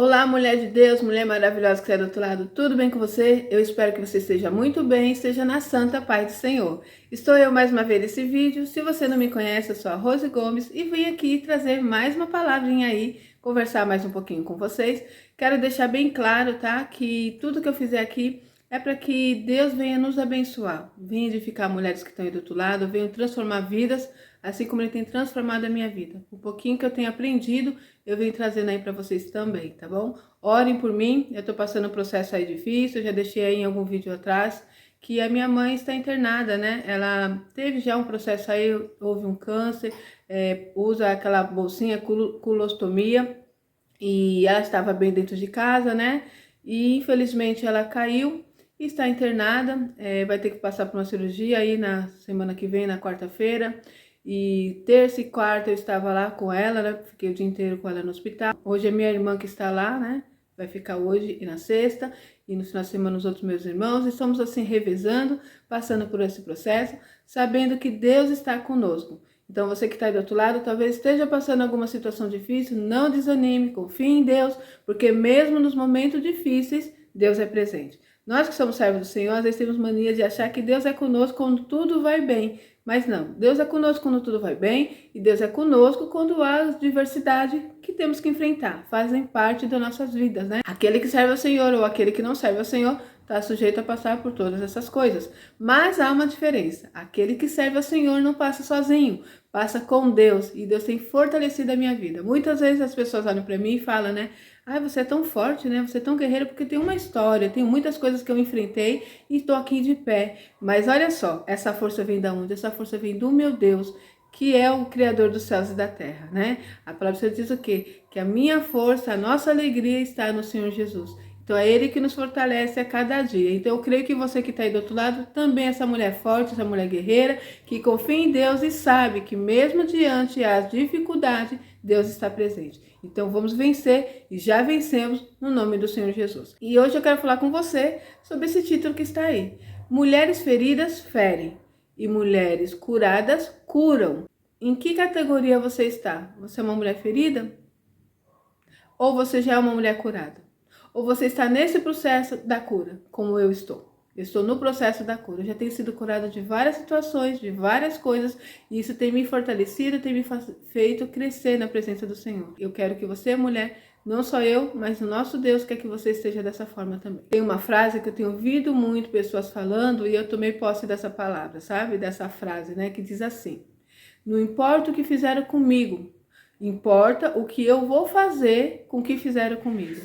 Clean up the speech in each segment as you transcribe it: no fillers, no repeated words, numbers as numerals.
Olá, mulher de Deus, mulher maravilhosa que está do outro lado, tudo bem com você? Eu espero que você esteja muito bem, esteja na santa paz do Senhor. Estou eu mais uma vez nesse vídeo. Se você não me conhece, eu sou a Rose Gomes e vim aqui trazer mais uma palavrinha aí, conversar mais um pouquinho com vocês. Quero deixar bem claro, tá, que tudo que eu fizer aqui é para que Deus venha nos abençoar, venha edificar mulheres que estão aí do outro lado, venha transformar vidas, assim como Ele tem transformado a minha vida. Um pouquinho que eu tenho aprendido, eu venho trazendo aí para vocês também, tá bom? Orem por mim, eu tô passando um processo aí difícil, eu já deixei aí em algum vídeo atrás, que a minha mãe está internada, né? Ela teve já um processo aí, houve um câncer, usa aquela bolsinha colostomia, e ela estava bem dentro de casa, né? E infelizmente ela caiu, está internada, vai ter que passar por uma cirurgia aí na semana que vem, na quarta-feira. E terça e quarta eu estava lá com ela, né? Fiquei o dia inteiro com ela no hospital. Hoje é minha irmã que está lá, né? Vai ficar hoje e na sexta. E no final de semana os outros meus irmãos. Estamos assim revezando, passando por esse processo, sabendo que Deus está conosco. Então você que está aí do outro lado, talvez esteja passando alguma situação difícil, não desanime, confie em Deus, porque mesmo nos momentos difíceis, Deus é presente. Nós que somos servos do Senhor, às vezes temos mania de achar que Deus é conosco quando tudo vai bem. Mas não, Deus é conosco quando tudo vai bem e Deus é conosco quando há diversidade que temos que enfrentar, fazem parte das nossas vidas, né? Aquele que serve ao Senhor ou aquele que não serve ao Senhor está sujeito a passar por todas essas coisas. Mas há uma diferença, aquele que serve ao Senhor não passa sozinho, passa com Deus, e Deus tem fortalecido a minha vida. Muitas vezes as pessoas olham para mim e falam, né? Ah, você é tão forte, né? Você é tão guerreiro, porque tem uma história, tem muitas coisas que eu enfrentei e estou aqui de pé. Mas olha só, essa força vem da onde? Essa força vem do meu Deus, que é o Criador dos céus e da terra, né? A palavra do Senhor diz o quê? Que a minha força, a nossa alegria está no Senhor Jesus. Então é Ele que nos fortalece a cada dia. Então eu creio que você que está aí do outro lado, também essa mulher forte, essa mulher guerreira, que confia em Deus e sabe que mesmo diante das dificuldades, Deus está presente. Então vamos vencer e já vencemos no nome do Senhor Jesus. E hoje eu quero falar com você sobre esse título que está aí. Mulheres feridas ferem e mulheres curadas curam. Em que categoria você está? Você é uma mulher ferida? Ou você já é uma mulher curada? Ou você está nesse processo da cura, como eu estou? Eu estou no processo da cura. Eu já tenho sido curada de várias situações, de várias coisas, e isso tem me fortalecido, tem me feito crescer na presença do Senhor. Eu quero que você, mulher, não só eu, mas o nosso Deus quer que você esteja dessa forma também. Tem uma frase que eu tenho ouvido muito pessoas falando, e eu tomei posse dessa palavra, sabe? Dessa frase, né? Que diz assim: não importa o que fizeram comigo, importa o que eu vou fazer com o que fizeram comigo.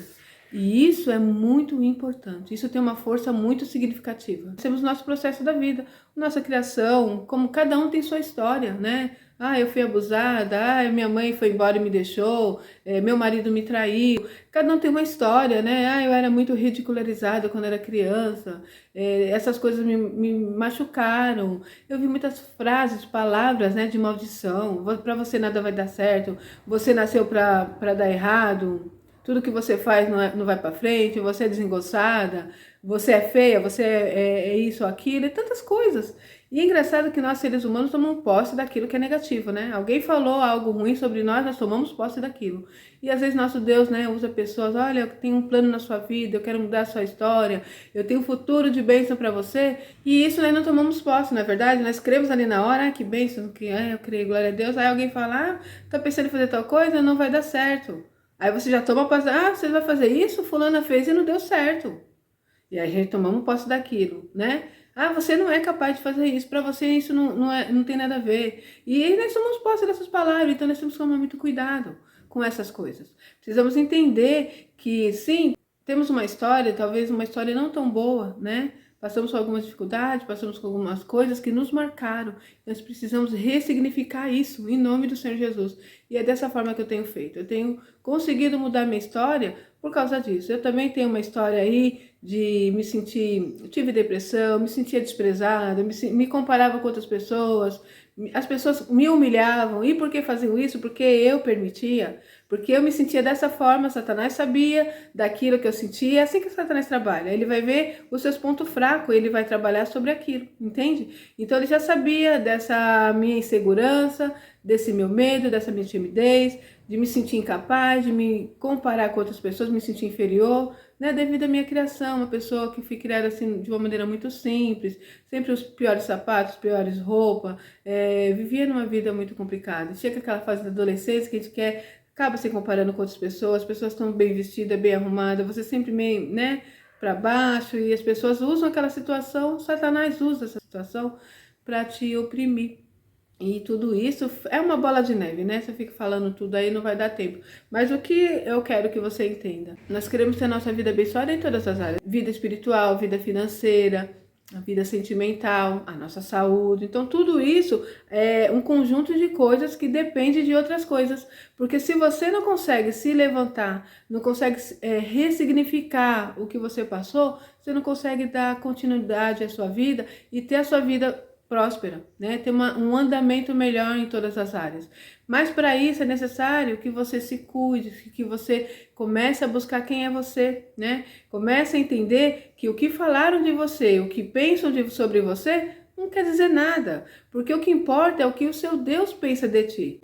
E isso é muito importante, isso tem uma força muito significativa. Temos o nosso processo da vida, nossa criação, como cada um tem sua história, né? Ah, eu fui abusada, ah, minha mãe foi embora e me deixou, meu marido me traiu. Cada um tem uma história, né? Ah, eu era muito ridicularizada quando era criança, essas coisas me machucaram. Eu vi muitas frases, palavras, né, de maldição. Para você nada vai dar certo, você nasceu para dar errado. Tudo que você faz não vai para frente, você é desengonçada, você é feia, você é isso ou aquilo, e tantas coisas. E é engraçado que nós, seres humanos, tomamos posse daquilo que é negativo, né? Alguém falou algo ruim sobre nós tomamos posse daquilo. E às vezes nosso Deus, né, usa pessoas, olha, eu tenho um plano na sua vida, eu quero mudar a sua história, eu tenho um futuro de bênção para você, e isso nós não tomamos posse, não é verdade? Nós cremos ali na hora, que bênção, que eu creio, glória a Deus, aí alguém fala, tá pensando em fazer tal coisa, não vai dar certo. Aí você já toma posse, você vai fazer isso? Fulana fez e não deu certo. E aí a gente tomamos posse daquilo, né? Ah, você não é capaz de fazer isso, para você isso não tem nada a ver. E aí nós tomamos posse dessas palavras, então nós temos que tomar muito cuidado com essas coisas. Precisamos entender que, sim, temos uma história, talvez uma história não tão boa, né? Passamos por algumas dificuldades, passamos por algumas coisas que nos marcaram. Nós precisamos ressignificar isso em nome do Senhor Jesus. E é dessa forma que eu tenho feito. Eu tenho conseguido mudar minha história por causa disso. Eu também tenho uma história aí de me sentir... Eu tive depressão, me sentia desprezada, me comparava com outras pessoas. As pessoas me humilhavam. E por que faziam isso? Porque eu permitia. Porque eu me sentia dessa forma, Satanás sabia daquilo que eu sentia. É assim que Satanás trabalha. Ele vai ver os seus pontos fracos, ele vai trabalhar sobre aquilo, entende? Então ele já sabia dessa minha insegurança, desse meu medo, dessa minha timidez, de me sentir incapaz, de me comparar com outras pessoas, me sentir inferior, né, devido à minha criação, uma pessoa que fui criada assim de uma maneira muito simples, sempre os piores sapatos, piores roupas, vivia numa vida muito complicada. Chega aquela fase da adolescência que a gente acaba se comparando com outras pessoas, as pessoas estão bem vestidas, bem arrumadas, você sempre meio, né, para baixo, e as pessoas usam aquela situação, Satanás usa essa situação para te oprimir. E tudo isso é uma bola de neve, né? Você fica falando tudo aí, não vai dar tempo. Mas o que eu quero que você entenda? Nós queremos ter nossa vida abençoada em todas as áreas. Vida espiritual, vida financeira, a vida sentimental, a nossa saúde. Então tudo isso é um conjunto de coisas que depende de outras coisas. Porque se você não consegue se levantar, não consegue ressignificar o que você passou, você não consegue dar continuidade à sua vida e ter a sua vida próspera, né? Ter um andamento melhor em todas as áreas. Mas para isso é necessário que você se cuide, que você comece a buscar quem é você, né? Comece a entender que o que falaram de você, o que pensam sobre você, não quer dizer nada, porque o que importa é o que o seu Deus pensa de ti.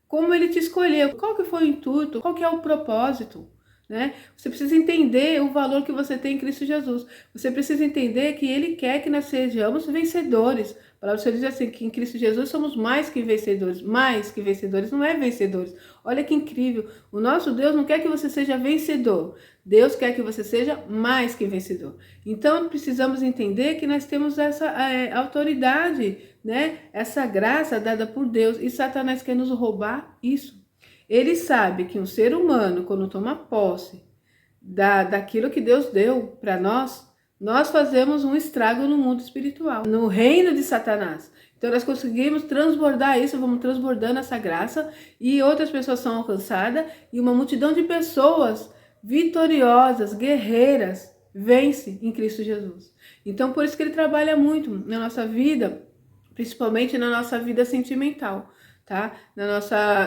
Como ele te escolheu, qual que foi o intuito, qual que é o propósito, né? Você precisa entender o valor que você tem em Cristo Jesus. Você precisa entender que Ele quer que nós sejamos vencedores. A palavra do Senhor diz assim, que em Cristo Jesus somos mais que vencedores. Mais que vencedores, não é vencedores. Olha que incrível. O nosso Deus não quer que você seja vencedor. Deus quer que você seja mais que vencedor. Então, precisamos entender que nós temos essa autoridade, né? Essa graça dada por Deus. E Satanás quer nos roubar isso. Ele sabe que um ser humano, quando toma posse daquilo que Deus deu para nós fazemos um estrago no mundo espiritual, no reino de Satanás. Então nós conseguimos transbordar isso, vamos transbordando essa graça e outras pessoas são alcançadas e uma multidão de pessoas vitoriosas, guerreiras, vence em Cristo Jesus. Então por isso que ele trabalha muito na nossa vida, principalmente na nossa vida sentimental. Tá?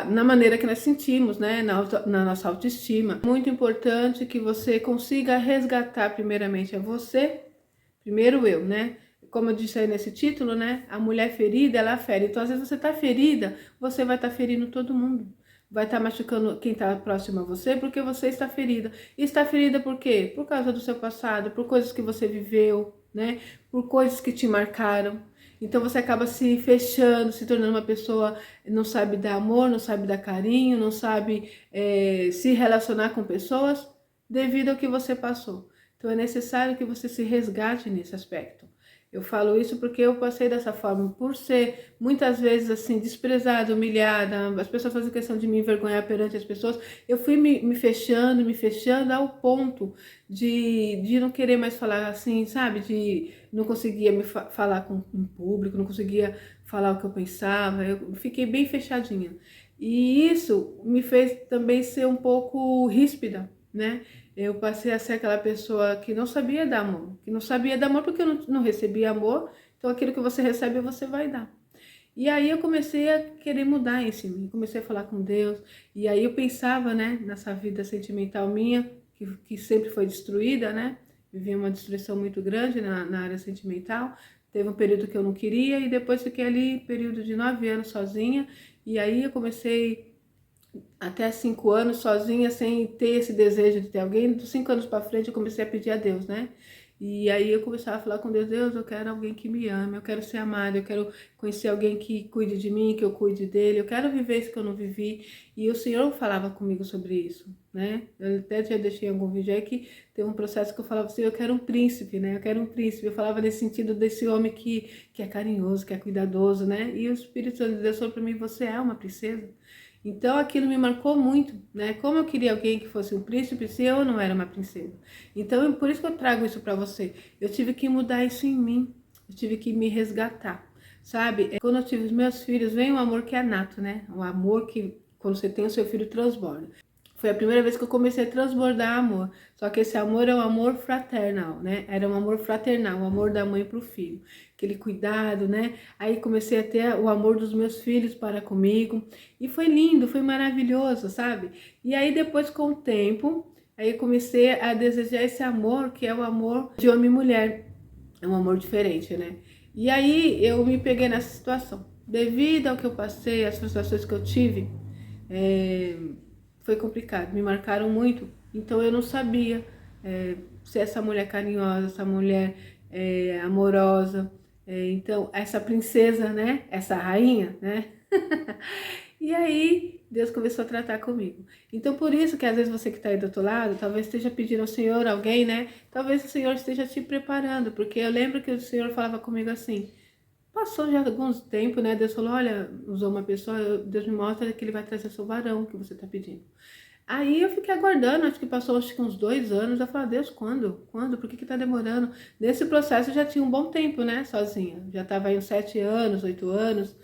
Na maneira que nós sentimos, né? Na nossa autoestima. Muito importante que você consiga resgatar primeiramente a você, primeiro eu, né? Como eu disse aí nesse título, né? A mulher ferida, ela fere. Então, às vezes você tá ferida, você vai estar ferindo todo mundo. Vai estar machucando quem está próximo a você, porque você está ferida. E está ferida por quê? Por causa do seu passado, por coisas que você viveu, né? Por coisas que te marcaram. Então você acaba se fechando, se tornando uma pessoa que não sabe dar amor, não sabe dar carinho, não sabe se relacionar com pessoas devido ao que você passou. Então é necessário que você se resgate nesse aspecto. Eu falo isso porque eu passei dessa forma, por ser muitas vezes assim desprezada, humilhada, as pessoas fazem questão de me envergonhar perante as pessoas, eu fui me fechando ao ponto de não querer mais falar assim, sabe? De não conseguia falar em público, não conseguia falar o que eu pensava, eu fiquei bem fechadinha. E isso me fez também ser um pouco ríspida, né? Eu passei a ser aquela pessoa que não sabia dar amor, porque eu não recebia amor, então aquilo que você recebe você vai dar. E aí eu comecei a querer mudar isso em mim, comecei a falar com Deus, e aí eu pensava, né, nessa vida sentimental minha, que sempre foi destruída, né, vivi uma destruição muito grande na área sentimental, teve um período que eu não queria, e depois fiquei ali, período de 9 anos sozinha, e aí eu comecei até 5 anos sozinha, sem ter esse desejo de ter alguém. Dos 5 anos para frente eu comecei a pedir a Deus, né? E aí eu começava a falar com Deus, Deus, eu quero alguém que me ame, eu quero ser amada, eu quero conhecer alguém que cuide de mim, que eu cuide dele, eu quero viver isso que eu não vivi. E o Senhor falava comigo sobre isso, né? Eu até já deixei algum vídeo aí que teve um processo que eu falava assim, eu quero um príncipe, né? Eu quero um príncipe. Eu falava nesse sentido desse homem que é carinhoso, que é cuidadoso, né? E o Espírito Santo de Deus falou para mim, você é uma princesa. Então aquilo me marcou muito, né? Como eu queria alguém que fosse um príncipe se eu não era uma princesa. Então por isso que eu trago isso para você. Eu tive que mudar isso em mim. Eu tive que me resgatar, sabe? Quando eu tive os meus filhos, vem um amor que é nato, né? Um amor que quando você tem o seu filho transborda. Foi a primeira vez que eu comecei a transbordar amor. Só que esse amor é um amor fraternal, né? Era um amor fraternal, o amor da mãe para o filho. Aquele cuidado, né? Aí comecei a ter o amor dos meus filhos para comigo. E foi lindo, foi maravilhoso, sabe? E aí depois, com o tempo, aí comecei a desejar esse amor, que é o amor de homem e mulher. É um amor diferente, né? E aí eu me peguei nessa situação. Devido ao que eu passei, as frustrações que eu tive, foi complicado, me marcaram muito. Então eu não sabia se essa mulher carinhosa, essa mulher amorosa, então essa princesa, né? Essa rainha, né? E aí Deus começou a tratar comigo. Então por isso que às vezes você que está aí do outro lado, talvez esteja pedindo ao Senhor, alguém, né? Talvez o Senhor esteja te preparando, porque eu lembro que o Senhor falava comigo assim. Passou já alguns tempos, né? Deus falou, olha, usou uma pessoa, Deus me mostra que ele vai trazer seu varão que você está pedindo. Aí eu fiquei aguardando, acho que passou uns 2 anos. Eu falei, Deus, quando? Quando? Por que tá demorando? Nesse processo eu já tinha um bom tempo, né? Sozinha. Já estava aí uns 7 anos, 8 anos.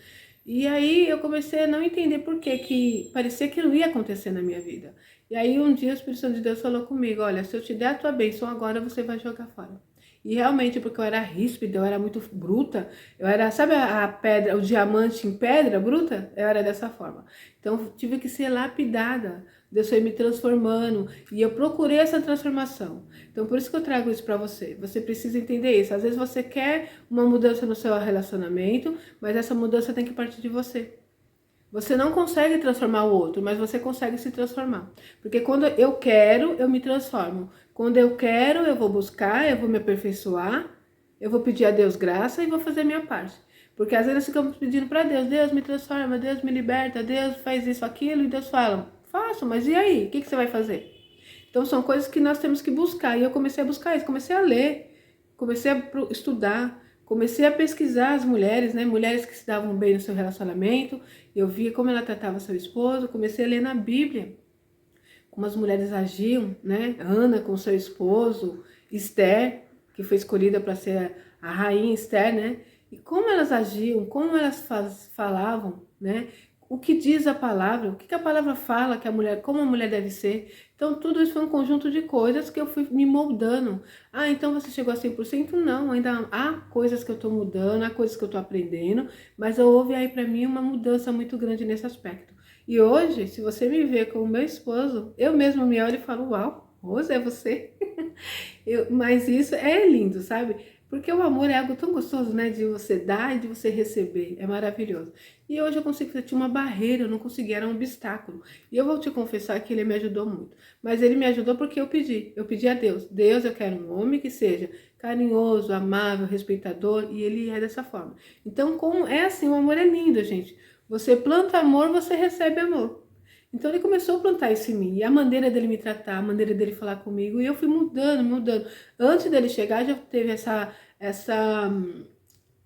E aí eu comecei a não entender por que parecia que não ia acontecer na minha vida. E aí um dia o Espírito Santo de Deus falou comigo, olha, se eu te der a tua bênção agora, você vai jogar fora. E realmente, porque eu era ríspida, eu era muito bruta, eu era, sabe a pedra, o diamante em pedra bruta? Eu era dessa forma. Então tive que ser lapidada. Deus foi me transformando e eu procurei essa transformação. Então por isso que eu trago isso para você. Você precisa entender isso. Às vezes você quer uma mudança no seu relacionamento, mas essa mudança tem que partir de você. Você não consegue transformar o outro, mas você consegue se transformar. Porque quando eu quero, eu me transformo. Quando eu quero, eu vou buscar, eu vou me aperfeiçoar, eu vou pedir a Deus graça e vou fazer a minha parte. Porque às vezes nós ficamos pedindo para Deus, Deus me transforma, Deus me liberta, Deus faz isso, aquilo, e Deus fala, faço, mas e aí? O que você vai fazer? Então são coisas que nós temos que buscar. E eu comecei a buscar isso, comecei a ler, comecei a estudar, comecei a pesquisar as mulheres, né? Mulheres que se davam bem no seu relacionamento. Eu via como ela tratava seu esposo, comecei a ler na Bíblia como as mulheres agiam, né? Ana com seu esposo, Esther, que foi escolhida para ser a rainha Esther, né? E como elas agiam, como elas falavam, né? O que diz a palavra, o que a palavra fala que a mulher, como a mulher deve ser. Então tudo isso foi um conjunto de coisas que eu fui me moldando. Ah, então você chegou a 100%? Não, ainda há coisas que eu estou mudando, há coisas que eu estou aprendendo, mas houve aí para mim uma mudança muito grande nesse aspecto. E hoje, se você me vê como meu esposo, eu mesma me olho e falo, uau, Rosa, é você? Mas isso é lindo, sabe? Porque o amor é algo tão gostoso, né? De você dar e de você receber. É maravilhoso. E hoje eu consigo, eu tinha uma barreira, eu não conseguia, era um obstáculo. E eu vou te confessar que ele me ajudou muito. Mas ele me ajudou porque eu pedi. Eu pedi a Deus. Deus, eu quero um homem que seja carinhoso, amável, respeitador. E ele é dessa forma. Então, como é assim, o amor é lindo, gente. Você planta amor, você recebe amor. Então ele começou a plantar isso em mim. E a maneira dele me tratar, a maneira dele falar comigo. E eu fui mudando, mudando. Antes dele chegar, já teve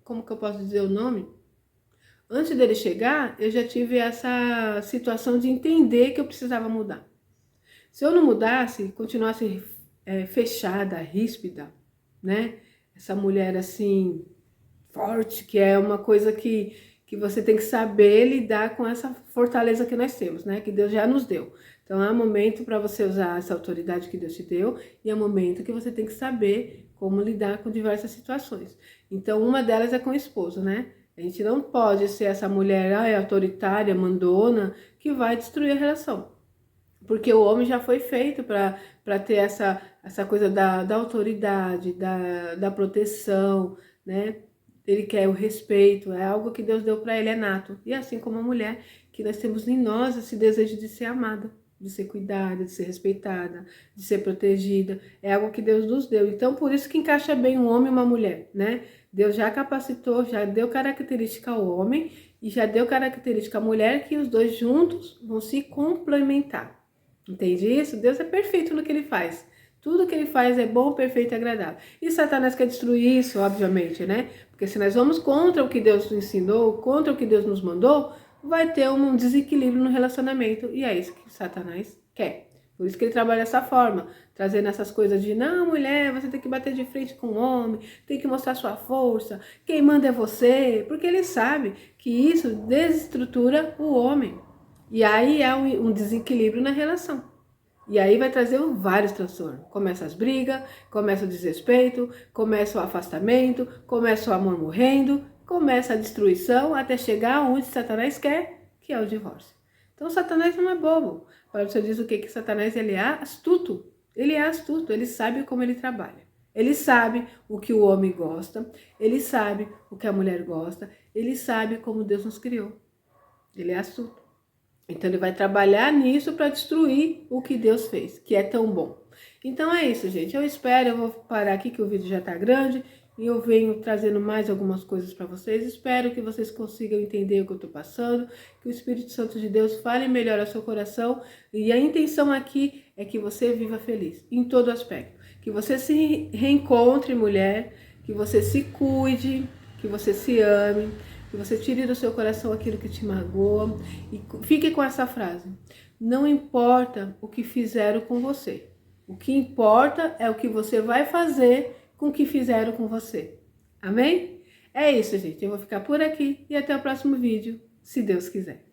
como que eu posso dizer o nome? Antes dele chegar, eu já tive essa situação de entender que eu precisava mudar. Se eu não mudasse, continuasse fechada, ríspida, né? Essa mulher assim, forte, que é uma coisa que você tem que saber lidar com essa fortaleza que nós temos, né? Que Deus já nos deu. Então é um momento para você usar essa autoridade que Deus te deu e é um momento que você tem que saber como lidar com diversas situações. Então uma delas é com o esposo, né? A gente não pode ser essa mulher autoritária, mandona, que vai destruir a relação. Porque o homem já foi feito para ter essa coisa da autoridade, da proteção, né? Ele quer o respeito, é algo que Deus deu para ele, é nato. E assim como a mulher, que nós temos em nós esse desejo de ser amada, de ser cuidada, de ser respeitada, de ser protegida. É algo que Deus nos deu. Então, por isso que encaixa bem um homem e uma mulher, né? Deus já capacitou, já deu característica ao homem e já deu característica à mulher, que os dois juntos vão se complementar. Entende isso? Deus é perfeito no que ele faz. Tudo que ele faz é bom, perfeito e agradável. E Satanás quer destruir isso, obviamente, né? Porque se nós vamos contra o que Deus nos ensinou, contra o que Deus nos mandou, vai ter um desequilíbrio no relacionamento. E é isso que Satanás quer. Por isso que ele trabalha dessa forma, trazendo essas coisas de, não, mulher, você tem que bater de frente com o homem, tem que mostrar sua força, quem manda é você. Porque ele sabe que isso desestrutura o homem. E aí há um desequilíbrio na relação. E aí vai trazer vários transtornos. Começa as brigas, começa o desrespeito, começa o afastamento, começa o amor morrendo, começa a destruição até chegar onde Satanás quer, que é o divórcio. Então Satanás não é bobo. Para você diz o que Satanás ele é astuto. Ele é astuto, ele sabe como ele trabalha. Ele sabe o que o homem gosta, ele sabe o que a mulher gosta, ele sabe como Deus nos criou. Ele é astuto. Então ele vai trabalhar nisso para destruir o que Deus fez, que é tão bom. Então é isso, gente. Eu espero, eu vou parar aqui que o vídeo já tá grande e eu venho trazendo mais algumas coisas para vocês. Espero que vocês consigam entender o que eu tô passando, que o Espírito Santo de Deus fale melhor ao seu coração. E a intenção aqui é que você viva feliz, em todo aspecto. Que você se reencontre, mulher, que você se cuide, que você se ame, que você tire do seu coração aquilo que te magoa e fique com essa frase: não importa o que fizeram com você, o que importa é o que você vai fazer com o que fizeram com você. Amém? É isso, gente. Eu vou ficar por aqui e até o próximo vídeo, se Deus quiser.